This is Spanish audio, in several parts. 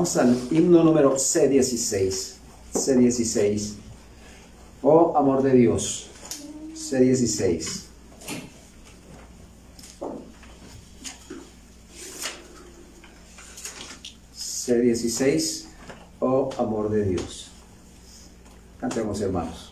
Vamos al himno número C16. C16. Oh amor de Dios. C16. C16. Oh amor de Dios. Cantemos, hermanos.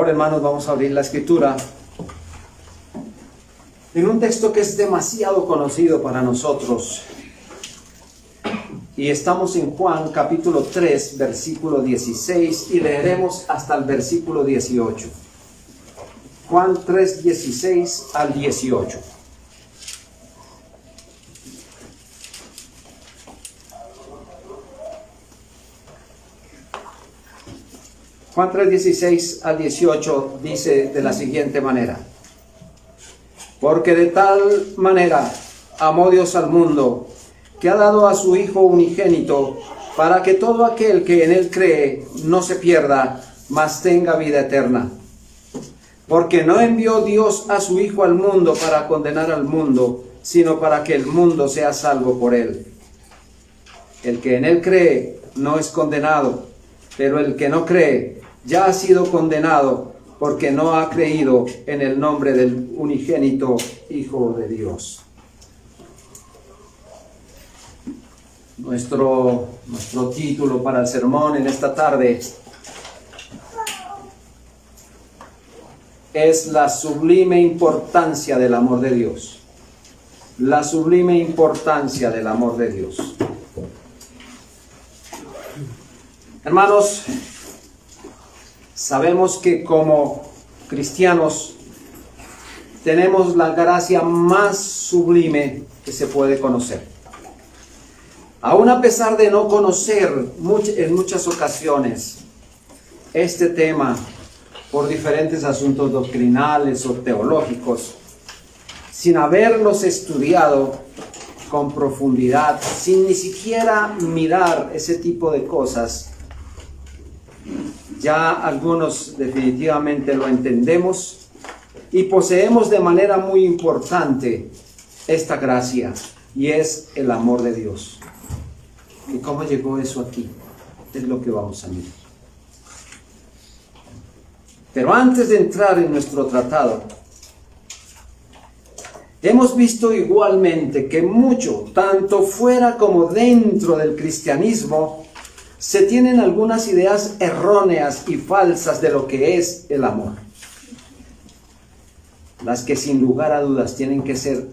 Hermanos, vamos a abrir la escritura en un texto que es demasiado conocido para nosotros, y estamos en Juan capítulo 3 versículo 16 y leeremos hasta el versículo 18. Juan 3, 16 al 18. Juan 3, 16 al 18 dice de la siguiente manera: porque de tal manera amó Dios al mundo, que ha dado a su Hijo unigénito, para que todo aquel que en él cree no se pierda, mas tenga vida eterna. Porque no envió Dios a su Hijo al mundo para condenar al mundo, sino para que el mundo sea salvo por él. El que en él cree no es condenado, pero el que no cree ya ha sido condenado, porque no ha creído en el nombre del unigénito Hijo de Dios. Nuestro título para el sermón en esta tarde es la sublime importancia del amor de Dios. La sublime importancia del amor de Dios. Hermanos, sabemos que como cristianos tenemos la gracia más sublime que se puede conocer. Aún a pesar de no conocer en muchas ocasiones este tema por diferentes asuntos doctrinales o teológicos, sin haberlos estudiado con profundidad, sin ni siquiera mirar ese tipo de cosas, ya algunos definitivamente lo entendemos y poseemos de manera muy importante esta gracia, y es el amor de Dios. ¿Y cómo llegó eso aquí? Es lo que vamos a mirar. Pero antes de entrar en nuestro tratado, hemos visto igualmente que mucho, tanto fuera como dentro del cristianismo, se tienen algunas ideas erróneas y falsas de lo que es el amor. Las que sin lugar a dudas tienen que ser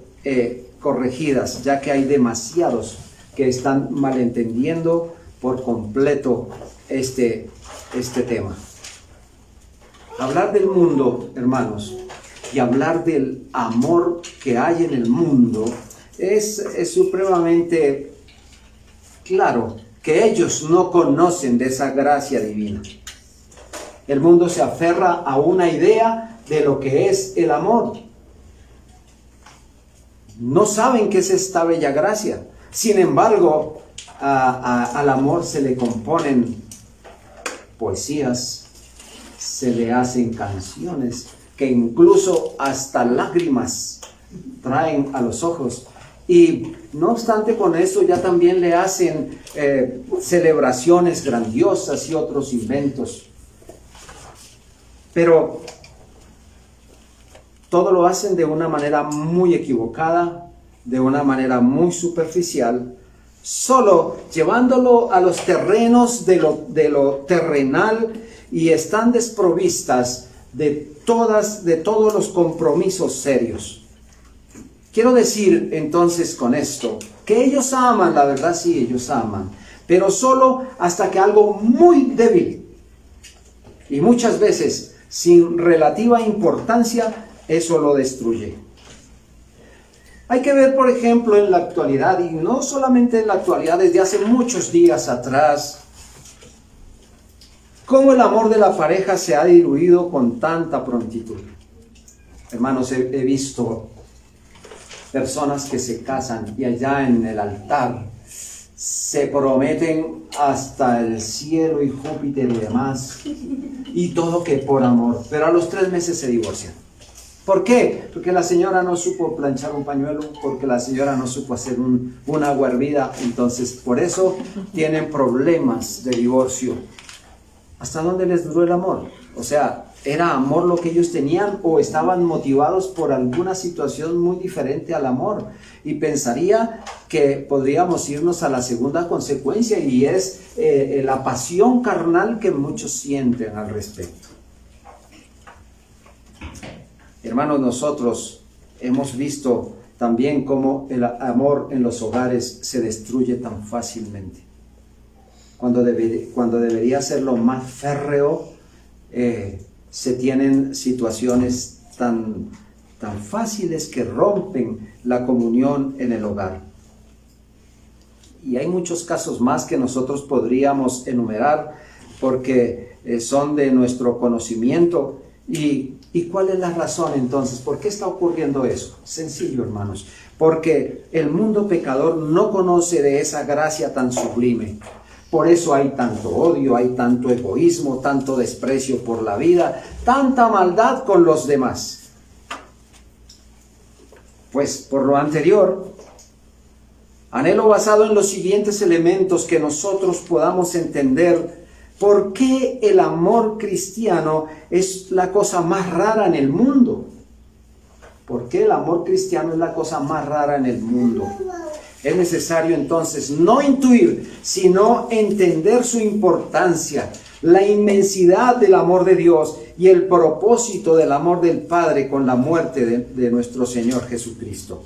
corregidas, ya que hay demasiados que están malentendiendo por completo este tema. Hablar del mundo, hermanos, y hablar del amor que hay en el mundo es supremamente claro que ellos no conocen de esa gracia divina. El mundo se aferra a una idea de lo que es el amor. No saben qué es esta bella gracia. Sin embargo, al amor se le componen poesías, se le hacen canciones que incluso hasta lágrimas traen a los ojos. Y no obstante con eso ya también le hacen celebraciones grandiosas y otros inventos. Pero todo lo hacen de una manera muy equivocada, de una manera muy superficial, solo llevándolo a los terrenos de lo terrenal, y están desprovistas de todos los compromisos serios. Quiero decir entonces con esto, que ellos aman, la verdad sí, ellos aman, pero solo hasta que algo muy débil, y muchas veces sin relativa importancia, eso lo destruye. Hay que ver, por ejemplo, en la actualidad, y no solamente en la actualidad, desde hace muchos días atrás, cómo el amor de la pareja se ha diluido con tanta prontitud. Hermanos, he visto personas que se casan y allá en el altar se prometen hasta el cielo y Júpiter y demás, y todo que por amor, pero a los 3 meses se divorcian. ¿Por qué? Porque la señora no supo planchar un pañuelo, porque la señora no supo hacer una agua hervida, entonces por eso tienen problemas de divorcio. ¿Hasta dónde les duró el amor? O sea, ¿era amor lo que ellos tenían o estaban motivados por alguna situación muy diferente al amor? Y pensaría que podríamos irnos a la segunda consecuencia, y es la pasión carnal que muchos sienten al respecto. Hermanos, nosotros hemos visto también cómo el amor en los hogares se destruye tan fácilmente. Cuando debería ser lo más férreo, se tienen situaciones tan fáciles que rompen la comunión en el hogar. Y hay muchos casos más que nosotros podríamos enumerar porque son de nuestro conocimiento. ¿Y cuál es la razón entonces? ¿Por qué está ocurriendo eso? Sencillo, hermanos. Porque el mundo pecador no conoce de esa gracia tan sublime. Por eso hay tanto odio, hay tanto egoísmo, tanto desprecio por la vida, tanta maldad con los demás. Pues por lo anterior, anhelo basado en los siguientes elementos que nosotros podamos entender por qué el amor cristiano es la cosa más rara en el mundo. ¿Por qué el amor cristiano es la cosa más rara en el mundo? Es necesario entonces no intuir, sino entender su importancia, la inmensidad del amor de Dios y el propósito del amor del Padre con la muerte de nuestro Señor Jesucristo.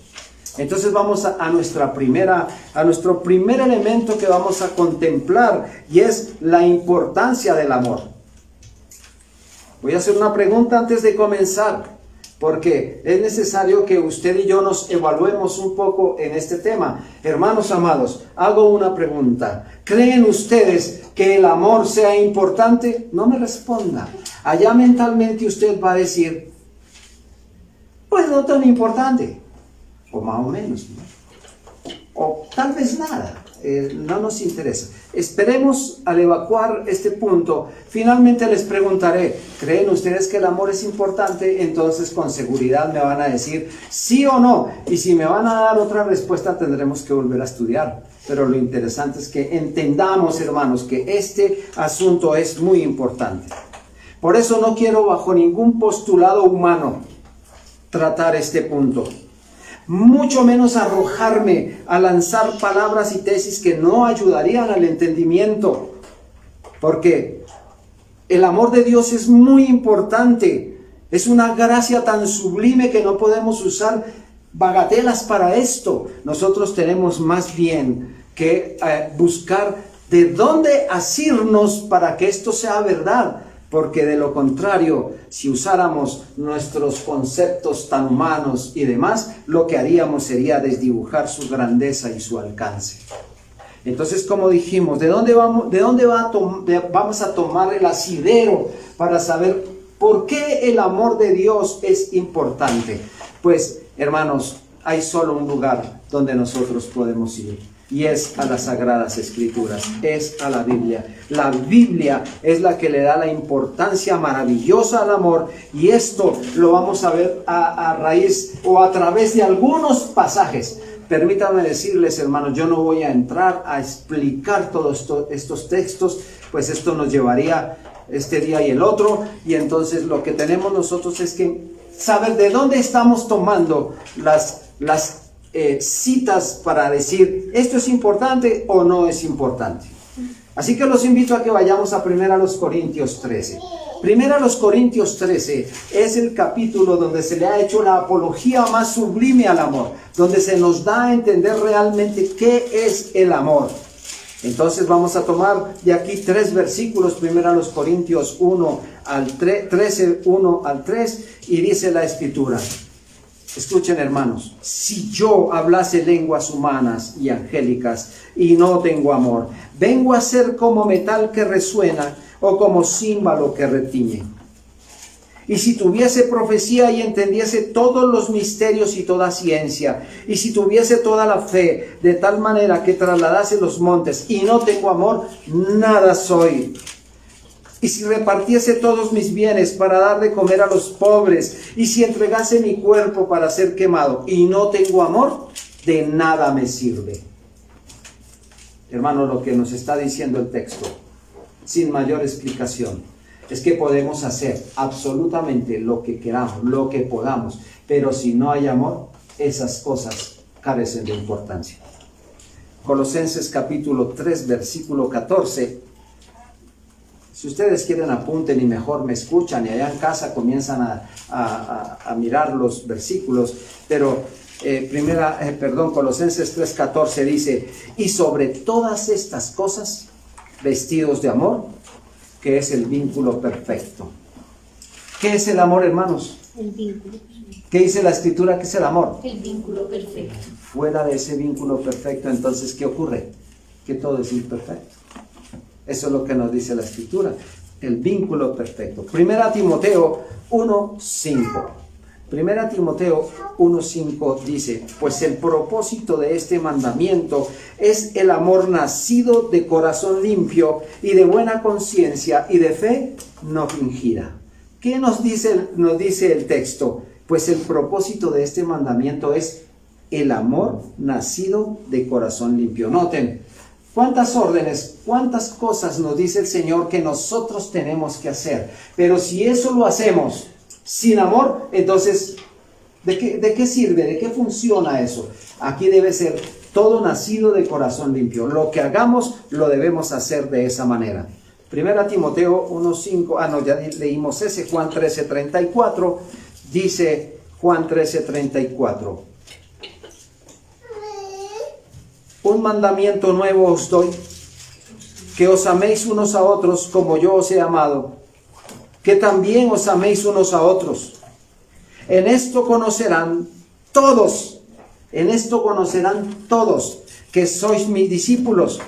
Entonces vamos a nuestro primer elemento que vamos a contemplar, y es la importancia del amor. Voy a hacer una pregunta antes de comenzar. porque es necesario que usted y yo nos evaluemos un poco en este tema. Hermanos amados, hago una pregunta. ¿Creen ustedes que el amor sea importante? No me responda. Allá mentalmente usted va a decir, pues no tan importante, o más o menos, ¿no? O tal vez nada, no nos interesa. Esperemos al evacuar este punto. Finalmente les preguntaré, ¿creen ustedes que el amor es importante? Entonces con seguridad me van a decir sí o no. Y si me van a dar otra respuesta tendremos que volver a estudiar. Pero lo interesante es que entendamos, hermanos, que este asunto es muy importante. Por eso no quiero bajo ningún postulado humano tratar este punto. Mucho menos arrojarme a lanzar palabras y tesis que no ayudarían al entendimiento, porque el amor de Dios es muy importante, es una gracia tan sublime que no podemos usar bagatelas para esto. Nosotros tenemos más bien que buscar de dónde asirnos para que esto sea verdad. Porque de lo contrario, si usáramos nuestros conceptos tan humanos y demás, lo que haríamos sería desdibujar su grandeza y su alcance. Entonces, como dijimos, ¿de dónde vamos a tomar el asidero para saber por qué el amor de Dios es importante? Pues, hermanos, hay solo un lugar donde nosotros podemos ir. Y es a las Sagradas Escrituras, es a la Biblia. La Biblia es la que le da la importancia maravillosa al amor, y esto lo vamos a ver a raíz o a través de algunos pasajes. Permítanme decirles, hermanos, yo no voy a entrar a explicar todos estos textos, pues esto nos llevaría este día y el otro, y entonces lo que tenemos nosotros es que saber de dónde estamos tomando las citas para decir esto es importante o no es importante. Así que los invito a que vayamos a 1 Corintios 13. 1 Corintios 13 es el capítulo donde se le ha hecho la apología más sublime al amor, donde se nos da a entender realmente qué es el amor. Entonces vamos a tomar de aquí 3 versículos, 1 Corintios 13, 1 al 3, y dice la Escritura. Escuchen, hermanos, si yo hablase lenguas humanas y angélicas y no tengo amor, vengo a ser como metal que resuena o como címbalo que retiñe. Y si tuviese profecía y entendiese todos los misterios y toda ciencia, y si tuviese toda la fe de tal manera que trasladase los montes y no tengo amor, nada soy. Y si repartiese todos mis bienes para dar de comer a los pobres, y si entregase mi cuerpo para ser quemado, y no tengo amor, de nada me sirve. Hermano, lo que nos está diciendo el texto, sin mayor explicación, es que podemos hacer absolutamente lo que queramos, lo que podamos, pero si no hay amor, esas cosas carecen de importancia. Colosenses capítulo 3, versículo 14. Si ustedes quieren apunten y mejor me escuchan y allá en casa comienzan a mirar los versículos, pero Colosenses 3:14 dice, y sobre todas estas cosas, vestidos de amor, que es el vínculo perfecto. ¿Qué es el amor, hermanos? El vínculo. ¿Qué dice la Escritura que es el amor? El vínculo perfecto. Fuera de ese vínculo perfecto, entonces, ¿qué ocurre? Que todo es imperfecto. Eso es lo que nos dice la Escritura, el vínculo perfecto. 1 Timoteo 1:5. 1 Timoteo 1:5 dice, pues el propósito de este mandamiento es el amor nacido de corazón limpio y de buena conciencia y de fe no fingida. ¿Qué nos dice el texto? Pues el propósito de este mandamiento es el amor nacido de corazón limpio. Noten, ¿cuántas órdenes, cuántas cosas nos dice el Señor que nosotros tenemos que hacer? Pero si eso lo hacemos sin amor, entonces, ¿de qué sirve? ¿De qué funciona eso? Aquí debe ser todo nacido de corazón limpio. Lo que hagamos, lo debemos hacer de esa manera. 1 Timoteo 1:5, ya leímos ese, Juan 13:34, dice Juan 13:34. Un mandamiento nuevo os doy, que os améis unos a otros como yo os he amado, que también os améis unos a otros. En esto conocerán todos que sois mis discípulos,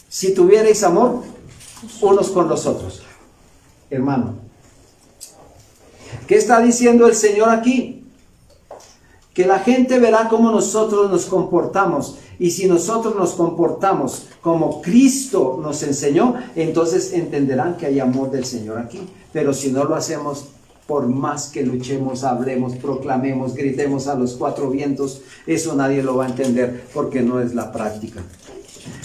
si tuvierais amor unos con los otros. Hermano, ¿qué está diciendo el Señor aquí? Que la gente verá cómo nosotros nos comportamos. Y si nosotros nos comportamos como Cristo nos enseñó, entonces entenderán que hay amor del Señor aquí. Pero si no lo hacemos, por más que luchemos, hablemos, proclamemos, gritemos a los cuatro vientos, eso nadie lo va a entender porque no es la práctica.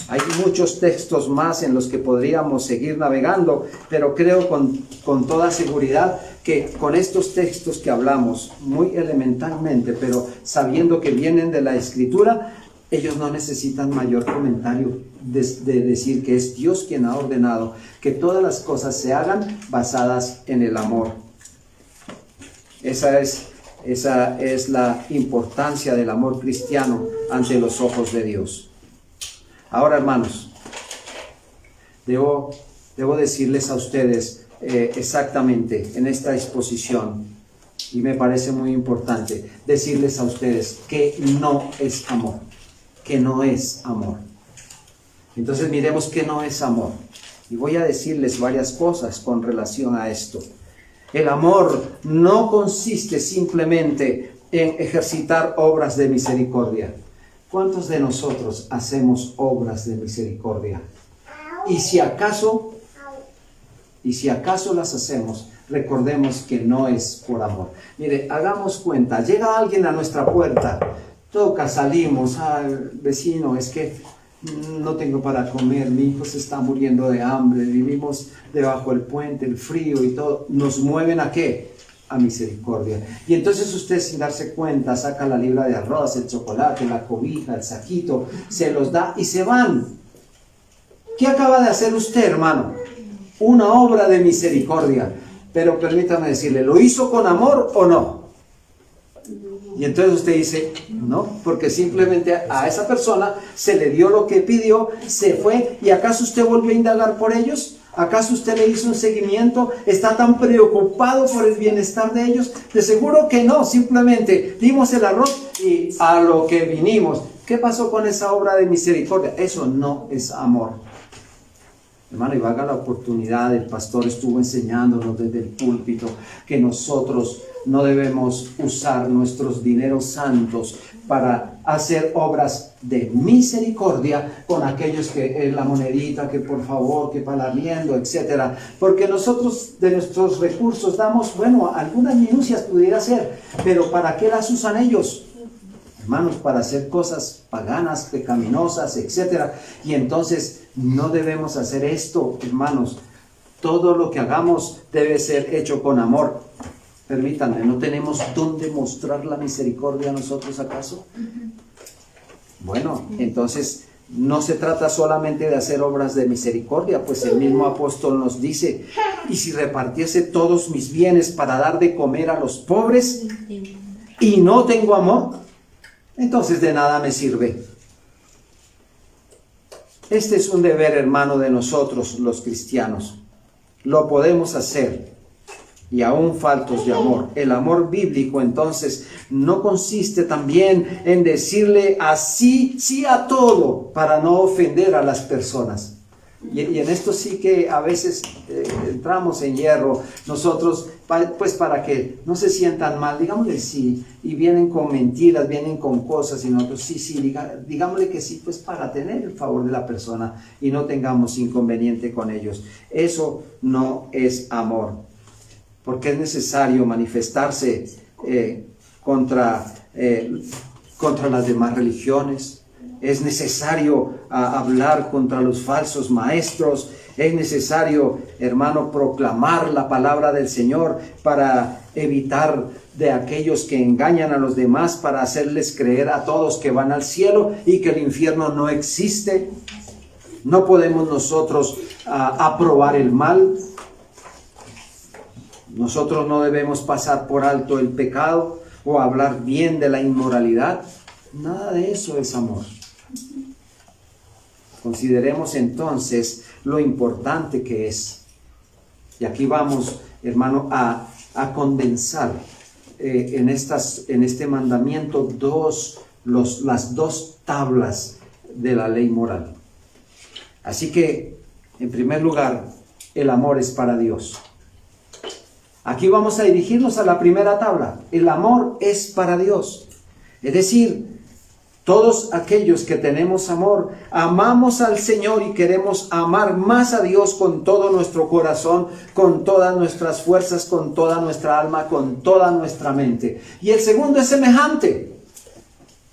Hay muchos textos más en los que podríamos seguir navegando, pero creo con toda seguridad que con estos textos que hablamos muy elementalmente, pero sabiendo que vienen de la Escritura, ellos no necesitan mayor comentario de decir que es Dios quien ha ordenado que todas las cosas se hagan basadas en el amor. Esa es la importancia del amor cristiano ante los ojos de Dios. Ahora, hermanos, debo decirles a ustedes exactamente en esta exposición, y me parece muy importante decirles a ustedes que no es amor, que no es amor. Entonces miremos qué no es amor, y voy a decirles varias cosas con relación a esto. El amor no consiste simplemente en ejercitar obras de misericordia. ¿Cuántos de nosotros hacemos obras de misericordia? Y si acaso las hacemos, recordemos que no es por amor. Mire, hagamos cuenta, llega alguien a nuestra puerta, toca, salimos, vecino, es que no tengo para comer, mi hijo se está muriendo de hambre, vivimos debajo del puente, el frío y todo. ¿Nos mueven a qué? A misericordia. Y entonces usted, sin darse cuenta, saca la libra de arroz, el chocolate, la cobija, el saquito, se los da y se van. ¿Qué acaba de hacer usted, hermano? Una obra de misericordia. Pero permítame decirle, ¿lo hizo con amor o no? Y entonces usted dice, no, porque simplemente a esa persona se le dio lo que pidió, se fue, ¿y acaso usted volvió a indagar por ellos? ¿Acaso usted le hizo un seguimiento? ¿Está tan preocupado por el bienestar de ellos? De seguro que no, simplemente dimos el arroz y a lo que vinimos. ¿Qué pasó con esa obra de misericordia? Eso no es amor. Hermano, y valga la oportunidad, el pastor estuvo enseñándonos desde el púlpito que nosotros no debemos usar nuestros dineros santos para hacer obras de misericordia con aquellos que la monedita, que por favor, que para arriendo, etcétera. Porque nosotros de nuestros recursos damos, bueno, algunas minucias pudiera ser, pero ¿para qué las usan ellos? Hermanos, para hacer cosas paganas, pecaminosas, etcétera. Y entonces no debemos hacer esto, hermanos. Todo lo que hagamos debe ser hecho con amor. Permítanme, ¿no tenemos dónde mostrar la misericordia nosotros acaso? Bueno, entonces no se trata solamente de hacer obras de misericordia, pues el mismo apóstol nos dice, y si repartiese todos mis bienes para dar de comer a los pobres y no tengo amor, entonces de nada me sirve. Este es un deber, hermano, de nosotros los cristianos. Lo podemos hacer y aún faltos de amor. El amor bíblico entonces no consiste también en decirle así, sí a todo para no ofender a las personas. Y en esto sí que a veces entramos en hierro nosotros, pues para que no se sientan mal, digámosle sí, y vienen con mentiras, vienen con cosas, y nosotros sí, digámosle que sí, pues para tener el favor de la persona y no tengamos inconveniente con ellos. Eso no es amor, porque es necesario manifestarse contra las demás religiones. Es necesario hablar contra los falsos maestros. Es necesario, hermano, proclamar la palabra del Señor para evitar de aquellos que engañan a los demás, para hacerles creer a todos que van al cielo y que el infierno no existe. No podemos nosotros aprobar el mal. Nosotros no debemos pasar por alto el pecado o hablar bien de la inmoralidad. Nada de eso es amor. Consideremos entonces lo importante que es. Y aquí vamos, hermano, a condensar en este mandamiento las dos tablas de la ley moral. Así que, en primer lugar, el amor es para Dios. Aquí vamos a dirigirnos a la primera tabla. El amor es para Dios. Es decir, todos aquellos que tenemos amor, amamos al Señor y queremos amar más a Dios con todo nuestro corazón, con todas nuestras fuerzas, con toda nuestra alma, con toda nuestra mente. Y el segundo es semejante.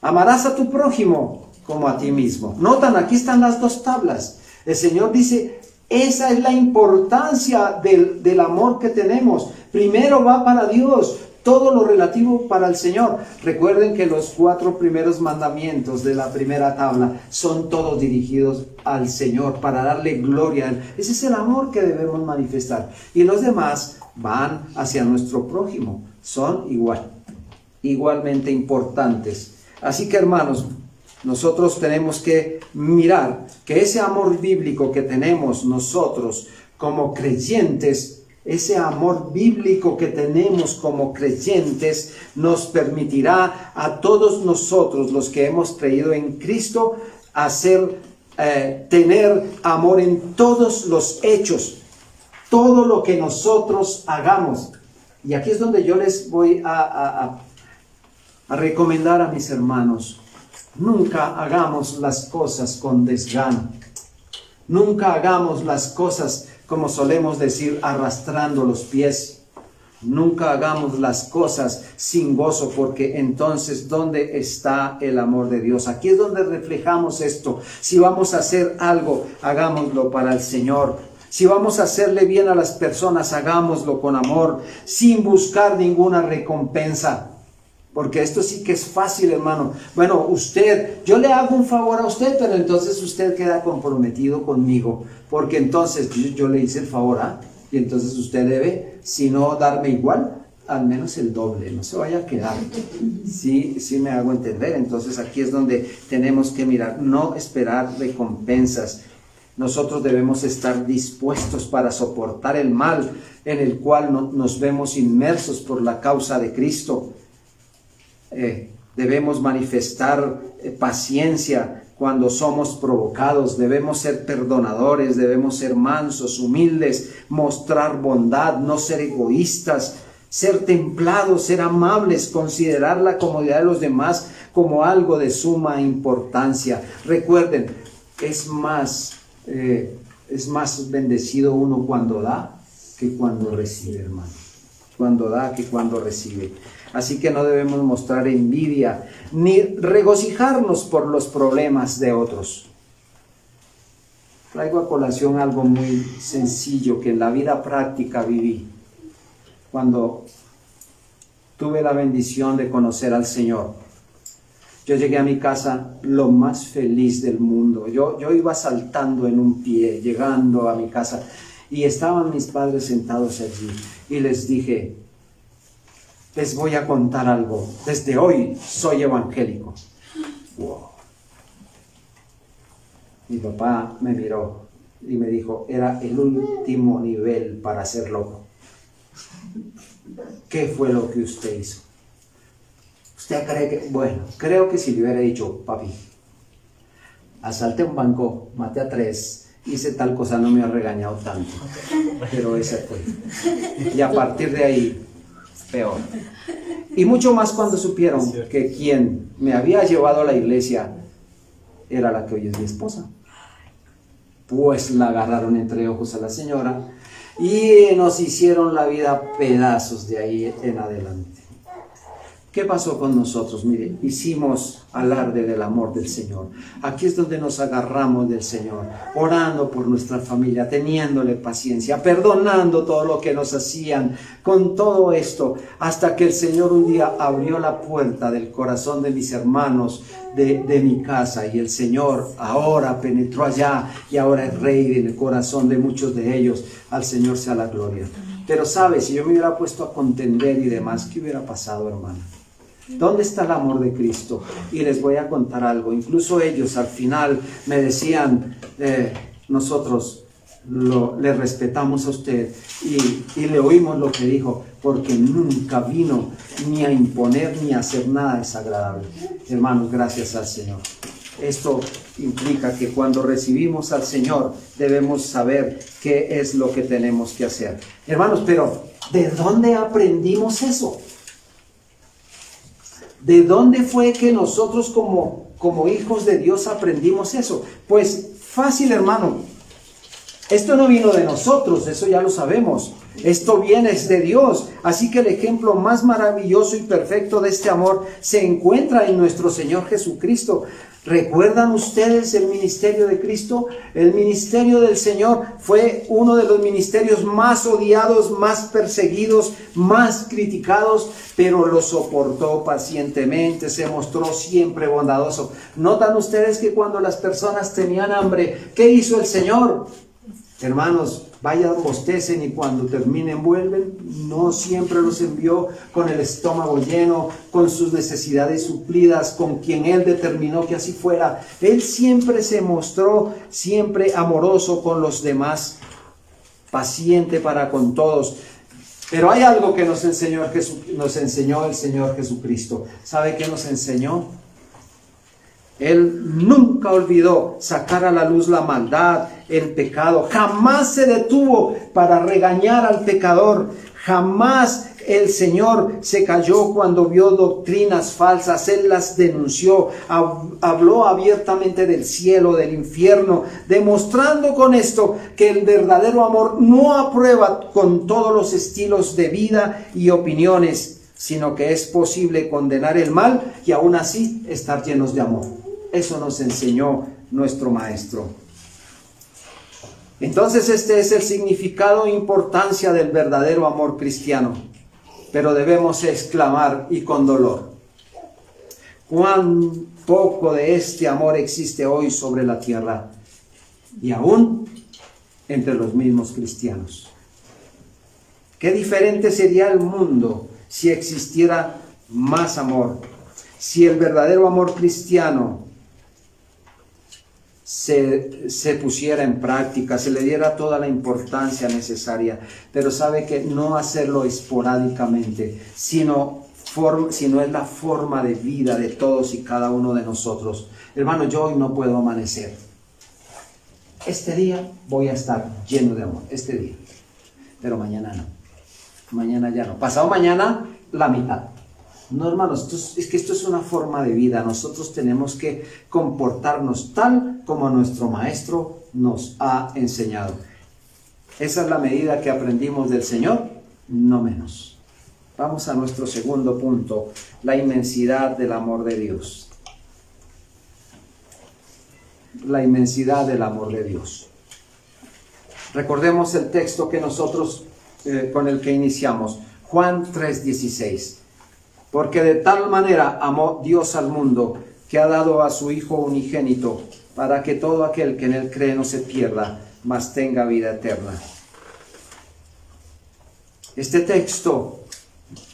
Amarás a tu prójimo como a ti mismo. Notan, aquí están las dos tablas. El Señor dice, esa es la importancia del amor que tenemos. Primero va para Dios, todo lo relativo para el Señor. Recuerden que los 4 primeros mandamientos de la primera tabla son todos dirigidos al Señor para darle gloria a Él. Ese es el amor que debemos manifestar. Y los demás van hacia nuestro prójimo. Son igualmente importantes. Así que, hermanos, nosotros tenemos que mirar que ese amor bíblico que tenemos nosotros como creyentes, ese amor bíblico que tenemos como creyentes nos permitirá a todos nosotros, los que hemos creído en Cristo, tener amor en todos los hechos, todo lo que nosotros hagamos. Y aquí es donde yo les voy a recomendar a mis hermanos: nunca hagamos las cosas con desgano. Nunca hagamos las cosas, como solemos decir, arrastrando los pies. Nunca hagamos las cosas sin gozo, porque entonces, ¿dónde está el amor de Dios? Aquí es donde reflejamos esto. Si vamos a hacer algo, hagámoslo para el Señor. Si vamos a hacerle bien a las personas, hagámoslo con amor, sin buscar ninguna recompensa. Porque esto sí que es fácil, hermano. Bueno, yo le hago un favor a usted, pero entonces usted queda comprometido conmigo. Porque entonces yo le hice el favor, y entonces usted debe, si no darme igual, al menos el doble. No se vaya a quedar. Sí me hago entender. Entonces aquí es donde tenemos que mirar, no esperar recompensas. Nosotros debemos estar dispuestos para soportar el mal en el cual nos vemos inmersos por la causa de Cristo. Debemos manifestar paciencia cuando somos provocados, debemos ser perdonadores, debemos ser mansos, humildes, mostrar bondad, no ser egoístas, ser templados, ser amables, considerar la comodidad de los demás como algo de suma importancia. Recuerden, es más bendecido uno cuando da que cuando recibe, hermano. Cuando da que cuando recibe. Así que no debemos mostrar envidia ni regocijarnos por los problemas de otros. Traigo a colación algo muy sencillo que en la vida práctica viví cuando tuve la bendición de conocer al Señor. Yo llegué a mi casa lo más feliz del mundo. Yo iba saltando en un pie, llegando a mi casa, y estaban mis padres sentados allí, y les dije: les voy a contar algo. Desde hoy soy evangélico. Wow. Mi papá me miró y me dijo: era el último nivel para ser loco. ¿Qué fue lo que usted hizo? ¿Usted cree que...? Bueno, creo que si le hubiera dicho: papi, asalté un banco, maté a 3, hice tal cosa, no me ha regañado tanto. Pero ese fue. Y a partir de ahí, peor. Y mucho más cuando supieron que quien me había llevado a la iglesia era la que hoy es mi esposa. Pues la agarraron entre ojos a la señora y nos hicieron la vida pedazos de ahí en adelante. ¿Qué pasó con nosotros? Mire, hicimos alarde del amor del Señor. Aquí es donde nos agarramos del Señor, orando por nuestra familia, teniéndole paciencia, perdonando todo lo que nos hacían, con todo esto, hasta que el Señor un día abrió la puerta del corazón de mis hermanos, de mi casa, y el Señor ahora penetró allá y ahora es Rey en el corazón de muchos de ellos. Al Señor sea la gloria. Pero sabe, si yo me hubiera puesto a contender y demás, ¿qué hubiera pasado, hermano? ¿Dónde está el amor de Cristo? Y les voy a contar algo. Incluso ellos al final me decían: nosotros le respetamos a usted y le oímos lo que dijo, porque nunca vino ni a imponer ni a hacer nada desagradable. Hermanos, gracias al Señor. Esto implica que cuando recibimos al Señor debemos saber qué es lo que tenemos que hacer. Hermanos, pero ¿de dónde aprendimos eso? ¿De dónde fue que nosotros como hijos de Dios aprendimos eso? Pues fácil, hermano. Esto no vino de nosotros, eso ya lo sabemos. Esto viene de Dios. Así que el ejemplo más maravilloso y perfecto de este amor se encuentra en nuestro Señor Jesucristo. ¿Recuerdan ustedes el ministerio de Cristo? El ministerio del Señor fue uno de los ministerios más odiados, más perseguidos, más criticados, pero lo soportó pacientemente, se mostró siempre bondadoso. ¿Notan ustedes que cuando las personas tenían hambre, qué hizo el Señor? Hermanos, vayan, bostecen y cuando terminen vuelven. No siempre los envió con el estómago lleno, con sus necesidades suplidas, con quien Él determinó que así fuera. Él siempre se mostró, siempre amoroso con los demás, paciente para con todos. Pero hay algo que nos enseñó el Señor Jesucristo. ¿Sabe qué nos enseñó? Él nunca olvidó sacar a la luz la maldad, el pecado. Jamás se detuvo para regañar al pecador. Jamás el Señor se calló cuando vio doctrinas falsas. Él las denunció. Habló abiertamente del cielo, del infierno, demostrando con esto que el verdadero amor no aprueba con todos los estilos de vida y opiniones, sino que es posible condenar el mal y aún así estar llenos de amor. Eso nos enseñó nuestro Maestro. Entonces este es el significado e importancia del verdadero amor cristiano. Pero debemos exclamar y con dolor: cuán poco de este amor existe hoy sobre la tierra y aún entre los mismos cristianos. Qué diferente sería el mundo si existiera más amor, si el verdadero amor cristiano se pusiera en práctica, se le diera toda la importancia necesaria. Pero sabe que no hacerlo esporádicamente, sino es la forma de vida de todos y cada uno de nosotros. Hermano, yo hoy no puedo amanecer. Este día voy a estar lleno de amor, este día. Pero mañana no. Mañana ya no. Pasado mañana, la mitad. No, hermanos, es que esto es una forma de vida. Nosotros tenemos que comportarnos tal como nuestro Maestro nos ha enseñado. Esa es la medida que aprendimos del Señor, no menos. Vamos a nuestro segundo punto: la inmensidad del amor de Dios. La inmensidad del amor de Dios. Recordemos el texto que nosotros con el que iniciamos, Juan 3:16. Porque de tal manera amó Dios al mundo, que ha dado a su Hijo unigénito, para que todo aquel que en él cree no se pierda, mas tenga vida eterna. Este texto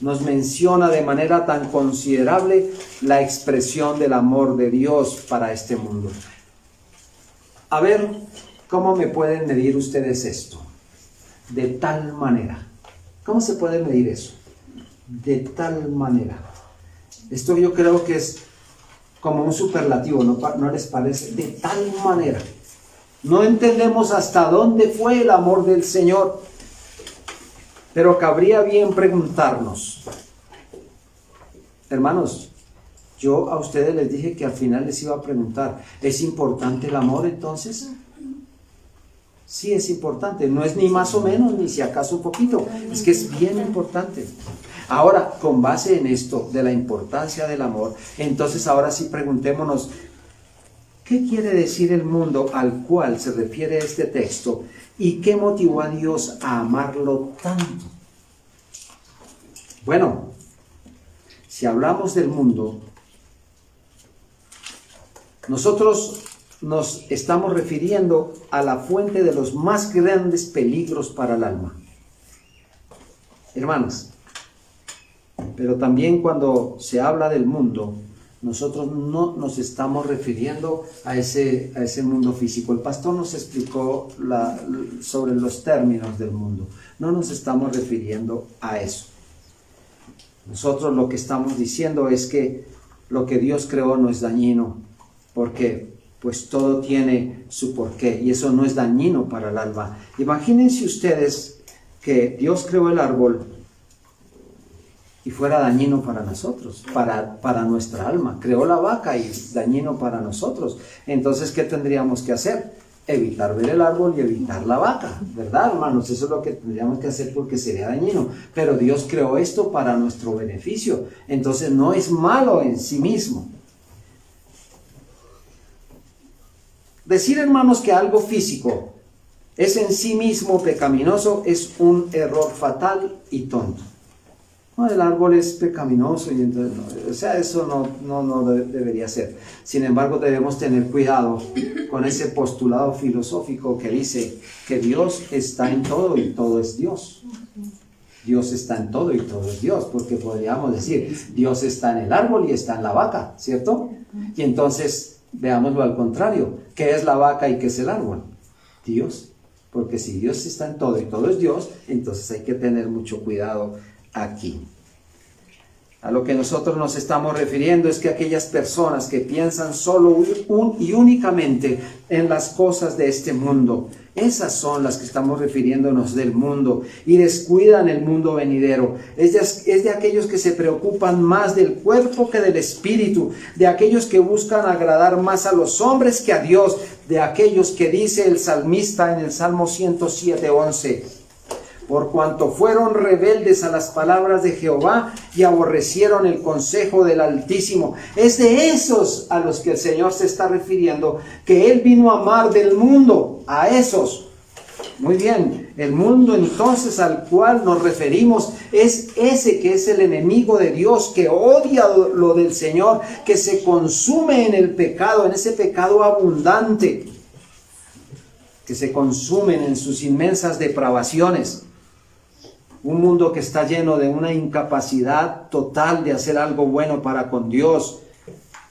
nos menciona de manera tan considerable la expresión del amor de Dios para este mundo. A ver, ¿cómo me pueden medir ustedes esto? De tal manera. ¿Cómo se puede medir eso? De tal manera. Esto yo creo que es como un superlativo, ¿no les parece? De tal manera. No entendemos hasta dónde fue el amor del Señor, pero cabría bien preguntarnos. Hermanos, yo a ustedes les dije que al final les iba a preguntar, ¿es importante el amor entonces? Sí, es importante, no es ni más o menos, ni si acaso un poquito, es que es bien importante. Ahora, con base en esto de la importancia del amor, entonces ahora sí preguntémonos, ¿qué quiere decir el mundo al cual se refiere este texto? ¿Y qué motivó a Dios a amarlo tanto? Bueno, si hablamos del mundo, nosotros nos estamos refiriendo a la fuente de los más grandes peligros para el alma. Hermanos, pero también cuando se habla del mundo, nosotros no nos estamos refiriendo a ese mundo físico. El pastor nos explicó sobre los términos del mundo. No nos estamos refiriendo a eso. Nosotros lo que estamos diciendo es que lo que Dios creó no es dañino, porque pues todo tiene su porqué y eso no es dañino para el alma. Imagínense ustedes que Dios creó el árbol y fuera dañino para nosotros, para nuestra alma. Creó la vaca y dañino para nosotros. Entonces, ¿qué tendríamos que hacer? Evitar ver el árbol y evitar la vaca, ¿verdad, hermanos? Eso es lo que tendríamos que hacer porque sería dañino. Pero Dios creó esto para nuestro beneficio. Entonces, no es malo en sí mismo. Decir, hermanos, que algo físico es en sí mismo pecaminoso es un error fatal y tonto. No, el árbol es pecaminoso y entonces, o sea, eso no debería ser. Sin embargo, debemos tener cuidado con ese postulado filosófico que dice que Dios está en todo y todo es Dios. Dios está en todo y todo es Dios, porque podríamos decir, Dios está en el árbol y está en la vaca, ¿cierto? Y entonces, veámoslo al contrario, ¿qué es la vaca y qué es el árbol? Dios, porque si Dios está en todo y todo es Dios, entonces hay que tener mucho cuidado aquí. A lo que nosotros nos estamos refiriendo es que aquellas personas que piensan solo y únicamente en las cosas de este mundo, esas son las que estamos refiriéndonos del mundo y descuidan el mundo venidero. Es de aquellos que se preocupan más del cuerpo que del espíritu, de aquellos que buscan agradar más a los hombres que a Dios, de aquellos que dice el salmista en el Salmo 107:11. Por cuanto fueron rebeldes a las palabras de Jehová y aborrecieron el consejo del Altísimo. Es de esos a los que el Señor se está refiriendo, que Él vino a amar del mundo, a esos. Muy bien, el mundo entonces al cual nos referimos es ese que es el enemigo de Dios, que odia lo del Señor, que se consume en el pecado, en ese pecado abundante, que se consumen en sus inmensas depravaciones. Un mundo que está lleno de una incapacidad total de hacer algo bueno para con Dios.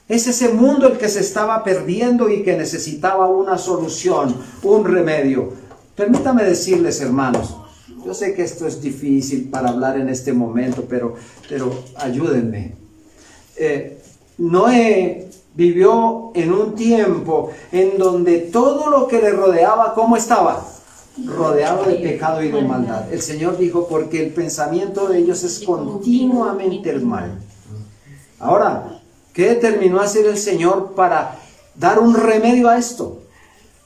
Es ese mundo el que se estaba perdiendo y que necesitaba una solución, un remedio. Permítame decirles, hermanos, yo sé que esto es difícil para hablar en este momento, pero ayúdenme. Noé vivió en un tiempo en donde todo lo que le rodeaba, ¿cómo estaba? Rodeado de pecado y de maldad. El Señor dijo, porque el pensamiento de ellos es continuamente el mal. Ahora, ¿qué determinó hacer el Señor para dar un remedio a esto?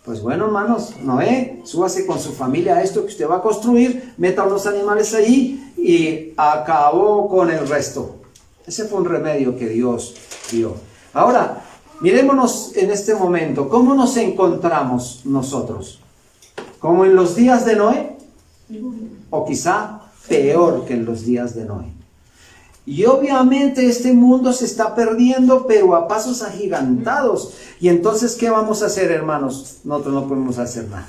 Pues bueno, hermanos, Noé, súbase con su familia a esto que usted va a construir, meta unos animales ahí y acabó con el resto. Ese fue un remedio que Dios dio. Ahora, mirémonos en este momento, ¿cómo nos encontramos nosotros? ¿Como en los días de Noé? O quizá peor que en los días de Noé. Y obviamente este mundo se está perdiendo, pero a pasos agigantados. Y entonces, ¿qué vamos a hacer, hermanos? Nosotros no podemos hacer nada.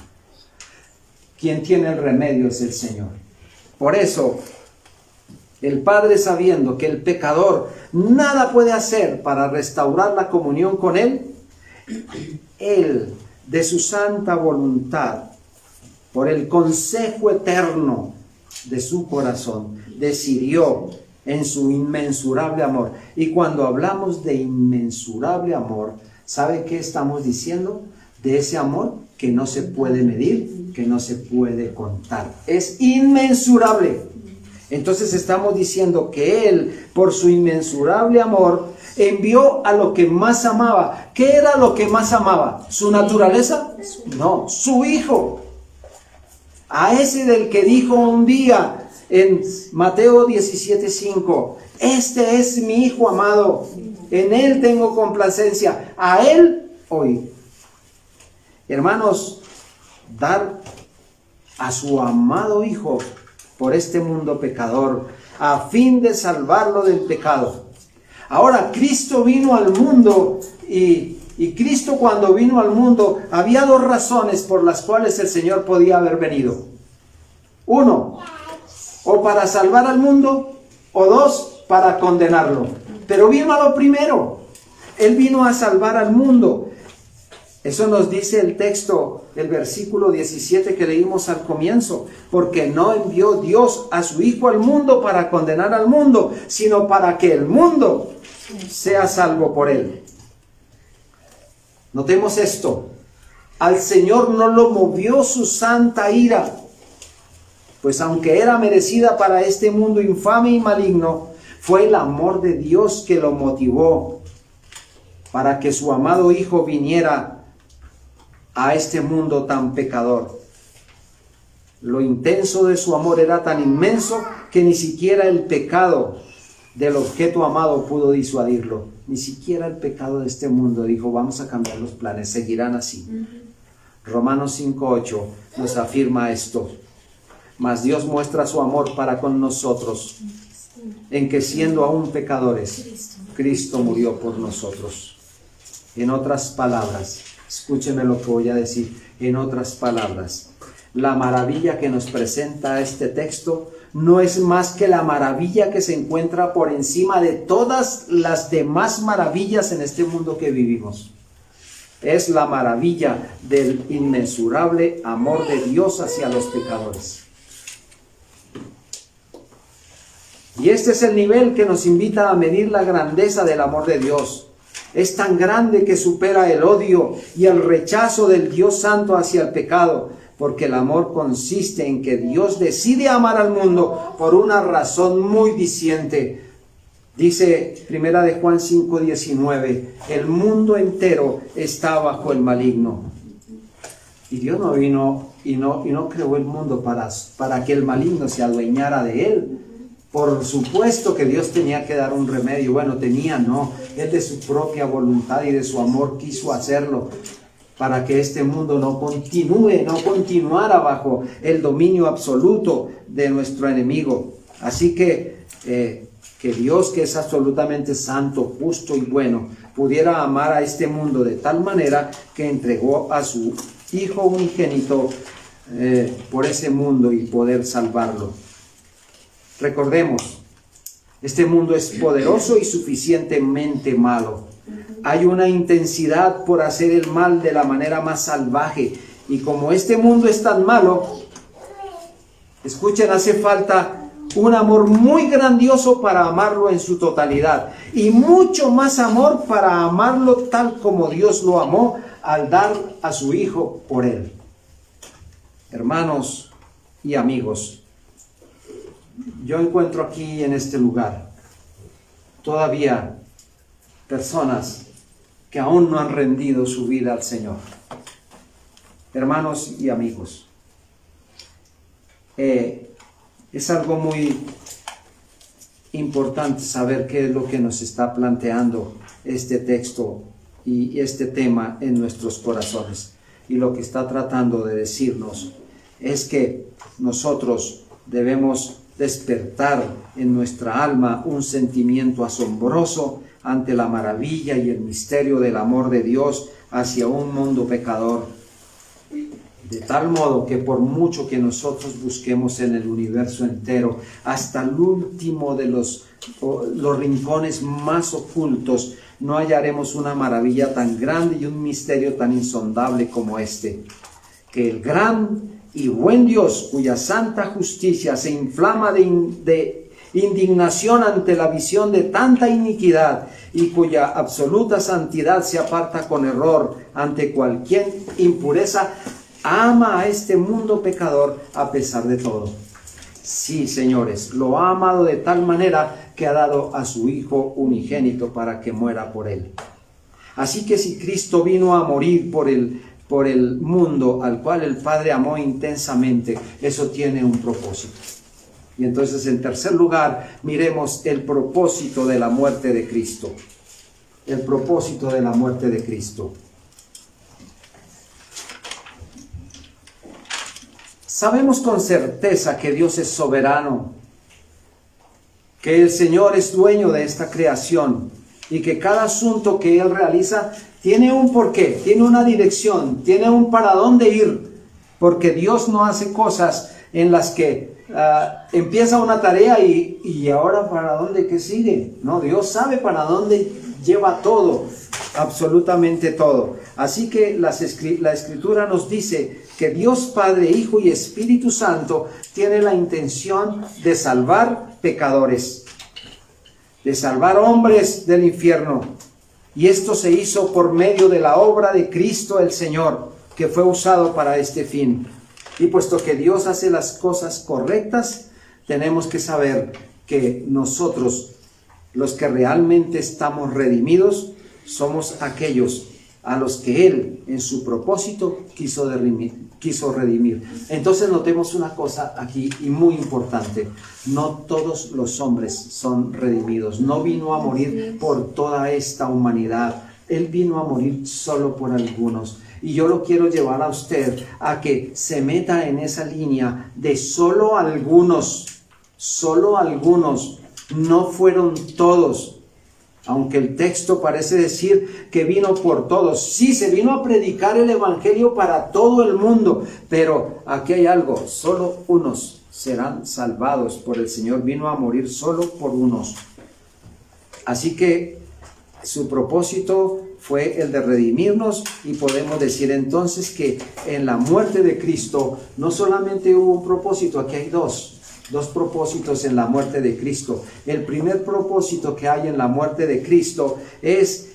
Quien tiene el remedio es el Señor. Por eso, el Padre, sabiendo que el pecador nada puede hacer para restaurar la comunión con Él, Él, de su santa voluntad, por el consejo eterno de su corazón, decidió en su inmensurable amor. Y cuando hablamos de inmensurable amor, ¿sabe qué estamos diciendo? De ese amor que no se puede medir, que no se puede contar. Es inmensurable. Entonces estamos diciendo que Él, por su inmensurable amor, envió a lo que más amaba. ¿Qué era lo que más amaba? ¿Su naturaleza? No, su Hijo. A ese del que dijo un día en Mateo 17:5, este es mi Hijo amado, en Él tengo complacencia, a Él oí. Hermanos, dar a su amado Hijo por este mundo pecador, a fin de salvarlo del pecado. Ahora, Cristo vino al mundo y Cristo, cuando vino al mundo, había dos razones por las cuales el Señor podía haber venido. Uno, o para salvar al mundo, o dos, para condenarlo. Pero vino a lo primero. Él vino a salvar al mundo. Eso nos dice el texto, el versículo 17 que leímos al comienzo, porque no envió Dios a su Hijo al mundo para condenar al mundo, sino para que el mundo sea salvo por él. Notemos esto, al Señor no lo movió su santa ira, pues aunque era merecida para este mundo infame y maligno, fue el amor de Dios que lo motivó para que su amado Hijo viniera a este mundo tan pecador. Lo intenso de su amor era tan inmenso que ni siquiera el pecado del objeto amado pudo disuadirlo. Ni siquiera el pecado de este mundo dijo, vamos a cambiar los planes, seguirán así. Romanos 5:8 nos afirma esto. Mas Dios muestra su amor para con nosotros, en que siendo aún pecadores, Cristo murió por nosotros. En otras palabras, escúcheme lo que voy a decir. En otras palabras, la maravilla que nos presenta este texto no es más que la maravilla que se encuentra por encima de todas las demás maravillas en este mundo que vivimos. Es la maravilla del inmensurable amor de Dios hacia los pecadores. Y este es el nivel que nos invita a medir la grandeza del amor de Dios. Es tan grande que supera el odio y el rechazo del Dios Santo hacia el pecado, porque el amor consiste en que Dios decide amar al mundo por una razón muy diciente. Dice 1 de Juan 5:19, el mundo entero está bajo el maligno. Y Dios no vino y no creó el mundo para que el maligno se adueñara de él. Por supuesto que Dios tenía que dar un remedio. Bueno, no. Él de su propia voluntad y de su amor quiso hacerlo para que este mundo no continuara bajo el dominio absoluto de nuestro enemigo. Así que Dios, que es absolutamente santo, justo y bueno, pudiera amar a este mundo de tal manera que entregó a su Hijo unigénito por ese mundo y poder salvarlo. Recordemos, este mundo es poderoso y suficientemente malo. Hay una intensidad por hacer el mal de la manera más salvaje. Y como este mundo es tan malo, escuchen, hace falta un amor muy grandioso para amarlo en su totalidad. Y mucho más amor para amarlo tal como Dios lo amó al dar a su Hijo por él. Hermanos y amigos, yo encuentro aquí en este lugar todavía personas que aún no han rendido su vida al Señor. Hermanos y amigos, es algo muy importante saber qué es lo que nos está planteando este texto y este tema en nuestros corazones. Y lo que está tratando de decirnos es que nosotros debemos despertar en nuestra alma un sentimiento asombroso ante la maravilla y el misterio del amor de Dios hacia un mundo pecador, de tal modo que por mucho que nosotros busquemos en el universo entero, hasta el último de los rincones más ocultos, no hallaremos una maravilla tan grande y un misterio tan insondable como este, que el gran y buen Dios, cuya santa justicia se inflama de indignación ante la visión de tanta iniquidad y cuya absoluta santidad se aparta con error ante cualquier impureza, ama a este mundo pecador a pesar de todo. Sí, señores, lo ha amado de tal manera que ha dado a su Hijo unigénito para que muera por él. Así que si Cristo vino a morir por el mundo al cual el Padre amó intensamente, eso tiene un propósito. Y entonces, en tercer lugar, miremos el propósito de la muerte de Cristo. El propósito de la muerte de Cristo. Sabemos con certeza que Dios es soberano, que el Señor es dueño de esta creación y que cada asunto que Él realiza tiene un porqué, tiene una dirección, tiene un para dónde ir, porque Dios no hace cosas en las que empieza una tarea y ahora para dónde que sigue. No, Dios sabe para dónde lleva todo. absolutamente todo. Así que la Escritura nos dice que Dios Padre, Hijo y Espíritu Santo tiene la intención de salvar pecadores, de salvar hombres del infierno. Y esto se hizo por medio de la obra de Cristo el Señor, que fue usado para este fin. Y puesto que Dios hace las cosas correctas, tenemos que saber que nosotros, los que realmente estamos redimidos, somos aquellos a los que Él, en su propósito, quiso redimir. Entonces notemos una cosa aquí y muy importante. No todos los hombres son redimidos. No vino a morir por toda esta humanidad. Él vino a morir solo por algunos. Y yo lo quiero llevar a usted a que se meta en esa línea de solo algunos, no fueron todos. Aunque el texto parece decir que vino por todos. Sí, se vino a predicar el evangelio para todo el mundo. Pero aquí hay algo, solo unos serán salvados por el Señor. Vino a morir solo por unos. Así que su propósito fue el de redimirnos, y podemos decir entonces que en la muerte de Cristo no solamente hubo un propósito, aquí hay dos propósitos en la muerte de Cristo. El primer propósito que hay en la muerte de Cristo es